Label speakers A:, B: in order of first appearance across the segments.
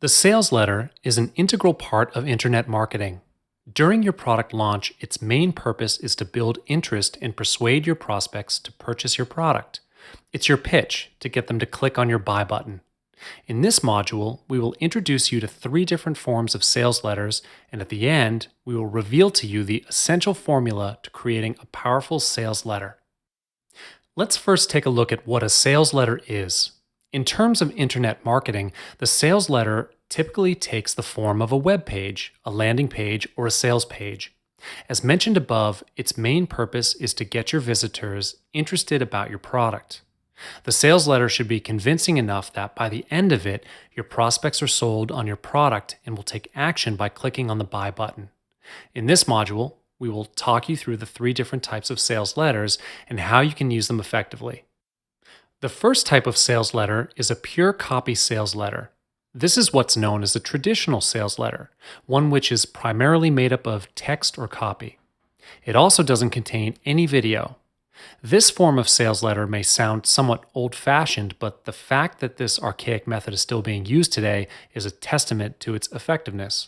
A: The sales letter is an integral part of internet marketing. During your product launch, its main purpose is to build interest and persuade your prospects to purchase your product. It's your pitch to get them to click on your buy button. In this module, we will introduce you to three different forms of sales letters, and at the end, we will reveal to you the essential formula to creating a powerful sales letter. Let's first take a look at what a sales letter is. In terms of internet marketing, the sales letter typically takes the form of a web page, a landing page, or a sales page. As mentioned above, its main purpose is to get your visitors interested about your product. The sales letter should be convincing enough that by the end of it, your prospects are sold on your product and will take action by clicking on the buy button. In this module, we will talk you through the three different types of sales letters and how you can use them effectively. The first type of sales letter is a pure copy sales letter. This is what's known as a traditional sales letter, one which is primarily made up of text or copy. It also doesn't contain any video. This form of sales letter may sound somewhat old-fashioned, but the fact that this archaic method is still being used today is a testament to its effectiveness.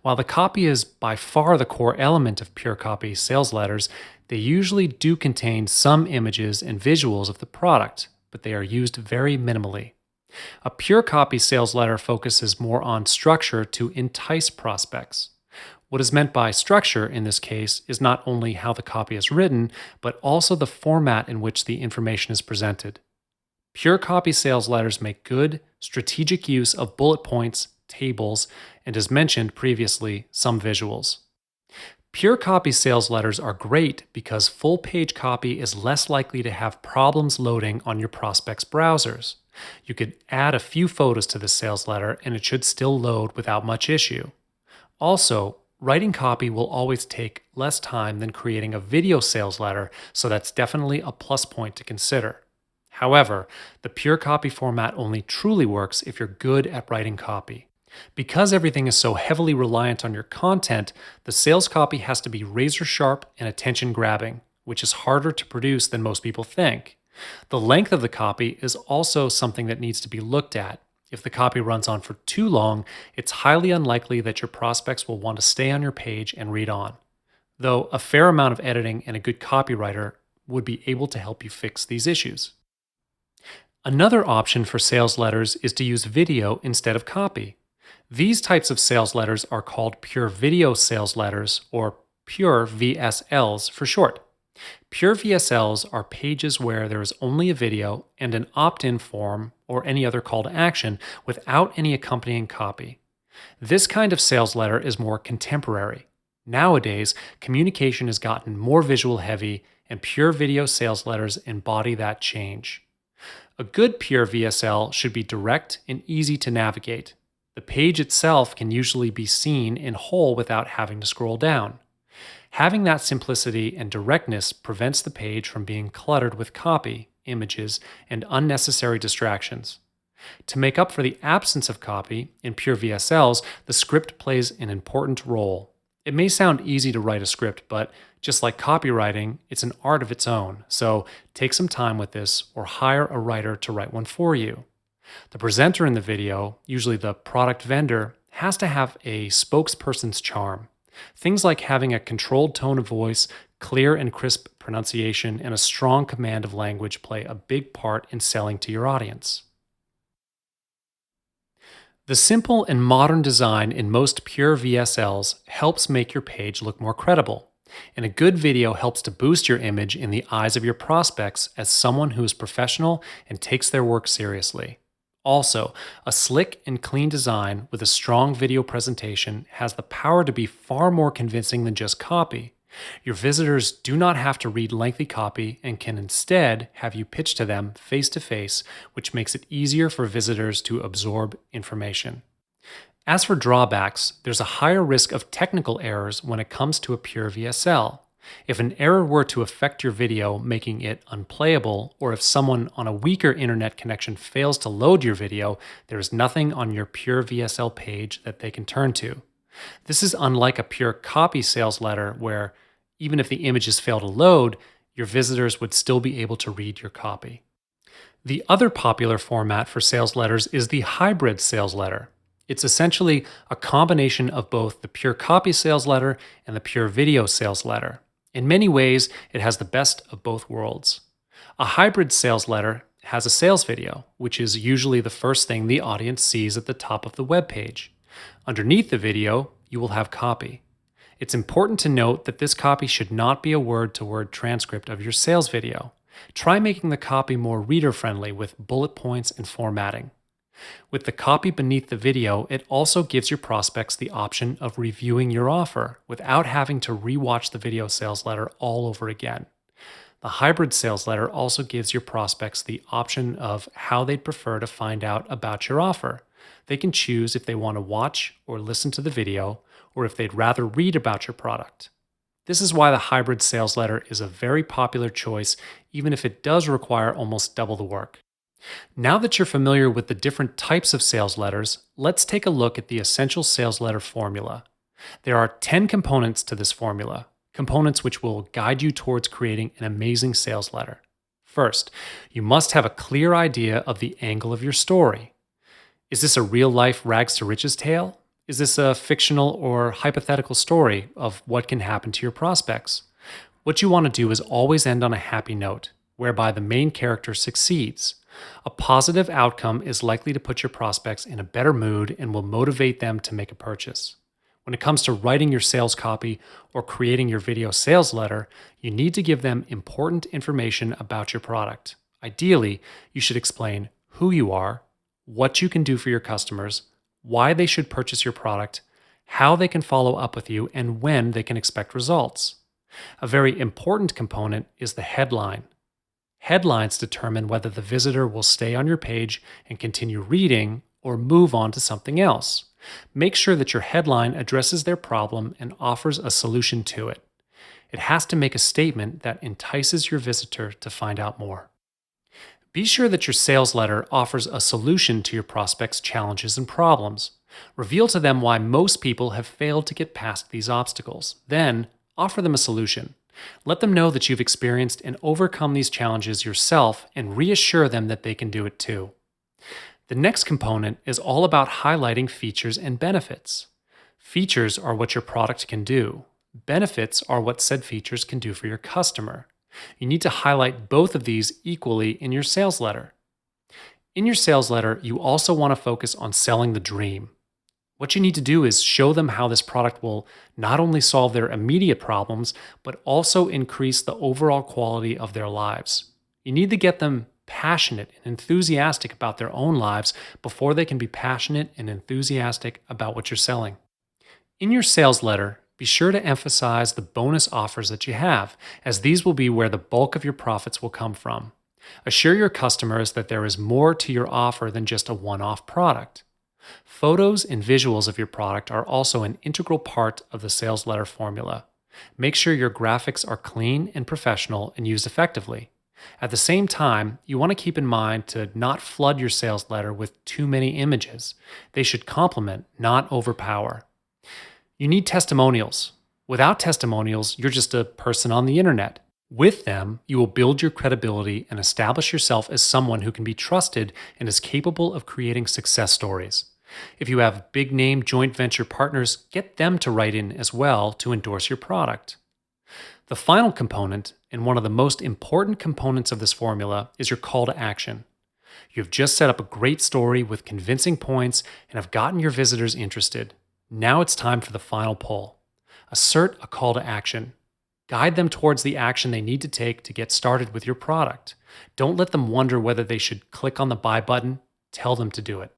A: While the copy is by far the core element of pure copy sales letters, they usually do contain some images and visuals of the product, but they are used very minimally. A pure copy sales letter focuses more on structure to entice prospects. What is meant by structure in this case is not only how the copy is written, but also the format in which the information is presented. Pure copy sales letters make good, strategic use of bullet points, tables, and as mentioned previously, some visuals. Pure copy sales letters are great because full page copy is less likely to have problems loading on your prospects' browsers. You could add a few photos to the sales letter and it should still load without much issue. Also, writing copy will always take less time than creating a video sales letter, so that's definitely a plus point to consider. However, the pure copy format only truly works if you're good at writing copy. Because everything is so heavily reliant on your content, the sales copy has to be razor sharp and attention grabbing, which is harder to produce than most people think. The length of the copy is also something that needs to be looked at. If the copy runs on for too long, it's highly unlikely that your prospects will want to stay on your page and read on. Though a fair amount of editing and a good copywriter would be able to help you fix these issues. Another option for sales letters is to use video instead of copy. These types of sales letters are called pure video sales letters, or pure VSLs for short. Pure VSLs are pages where there is only a video and an opt-in form or any other call to action without any accompanying copy. This kind of sales letter is more contemporary. Nowadays, communication has gotten more visual heavy, and pure video sales letters embody that change. A good pure VSL should be direct and easy to navigate. The page itself can usually be seen in whole without having to scroll down. Having that simplicity and directness prevents the page from being cluttered with copy, images, and unnecessary distractions. To make up for the absence of copy, in pure VSLs, the script plays an important role. It may sound easy to write a script, but just like copywriting, it's an art of its own, so take some time with this or hire a writer to write one for you. The presenter in the video, usually the product vendor, has to have a spokesperson's charm. Things like having a controlled tone of voice, clear and crisp pronunciation, and a strong command of language play a big part in selling to your audience. The simple and modern design in most pure VSLs helps make your page look more credible, and a good video helps to boost your image in the eyes of your prospects as someone who is professional and takes their work seriously. Also, a slick and clean design with a strong video presentation has the power to be far more convincing than just copy. Your visitors do not have to read lengthy copy and can instead have you pitch to them face to face, which makes it easier for visitors to absorb information. As for drawbacks, there's a higher risk of technical errors when it comes to a pure VSL. If an error were to affect your video, making it unplayable, or if someone on a weaker internet connection fails to load your video, there is nothing on your pure VSL page that they can turn to. This is unlike a pure copy sales letter where, even if the images fail to load, your visitors would still be able to read your copy. The other popular format for sales letters is the hybrid sales letter. It's essentially a combination of both the pure copy sales letter and the pure video sales letter. In many ways, it has the best of both worlds. A hybrid sales letter has a sales video, which is usually the first thing the audience sees at the top of the web page. Underneath the video, you will have copy. It's important to note that this copy should not be a word to word transcript of your sales video. Try making the copy more reader friendly with bullet points and formatting. With the copy beneath the video, it also gives your prospects the option of reviewing your offer without having to rewatch the video sales letter all over again. The hybrid sales letter also gives your prospects the option of how they'd prefer to find out about your offer. They can choose if they want to watch or listen to the video, or if they'd rather read about your product. This is why the hybrid sales letter is a very popular choice, even if it does require almost double the work. Now that you're familiar with the different types of sales letters, let's take a look at the essential sales letter formula. There are 10 components to this formula, components which will guide you towards creating an amazing sales letter. First, you must have a clear idea of the angle of your story. Is this a real-life rags to riches tale? Is this a fictional or hypothetical story of what can happen to your prospects? What you want to do is always end on a happy note, whereby the main character succeeds. A positive outcome is likely to put your prospects in a better mood and will motivate them to make a purchase. When it comes to writing your sales copy or creating your video sales letter, you need to give them important information about your product. Ideally, you should explain who you are, what you can do for your customers, why they should purchase your product, how they can follow up with you, and when they can expect results. A very important component is the headline. Headlines determine whether the visitor will stay on your page and continue reading or move on to something else. Make sure that your headline addresses their problem and offers a solution to it. It has to make a statement that entices your visitor to find out more. Be sure that your sales letter offers a solution to your prospects' challenges and problems. Reveal to them why most people have failed to get past these obstacles. Then, offer them a solution. Let them know that you've experienced and overcome these challenges yourself and reassure them that they can do it too. The next component is all about highlighting features and benefits. Features are what your product can do. Benefits are what said features can do for your customer. You need to highlight both of these equally in your sales letter. In your sales letter, you also want to focus on selling the dream. What you need to do is show them how this product will not only solve their immediate problems, but also increase the overall quality of their lives. You need to get them passionate and enthusiastic about their own lives before they can be passionate and enthusiastic about what you're selling. In your sales letter, be sure to emphasize the bonus offers that you have, as these will be where the bulk of your profits will come from. Assure your customers that there is more to your offer than just a one-off product. Photos and visuals of your product are also an integral part of the sales letter formula. Make sure your graphics are clean and professional and used effectively. At the same time, you want to keep in mind to not flood your sales letter with too many images. They should complement, not overpower. You need testimonials. Without testimonials, you're just a person on the internet. With them, you will build your credibility and establish yourself as someone who can be trusted and is capable of creating success stories. If you have big name joint venture partners, get them to write in as well to endorse your product. The final component, and one of the most important components of this formula, is your call to action. You've just set up a great story with convincing points and have gotten your visitors interested. Now it's time for the final pull. Assert a call to action. Guide them towards the action they need to take to get started with your product. Don't let them wonder whether they should click on the buy button. Tell them to do it.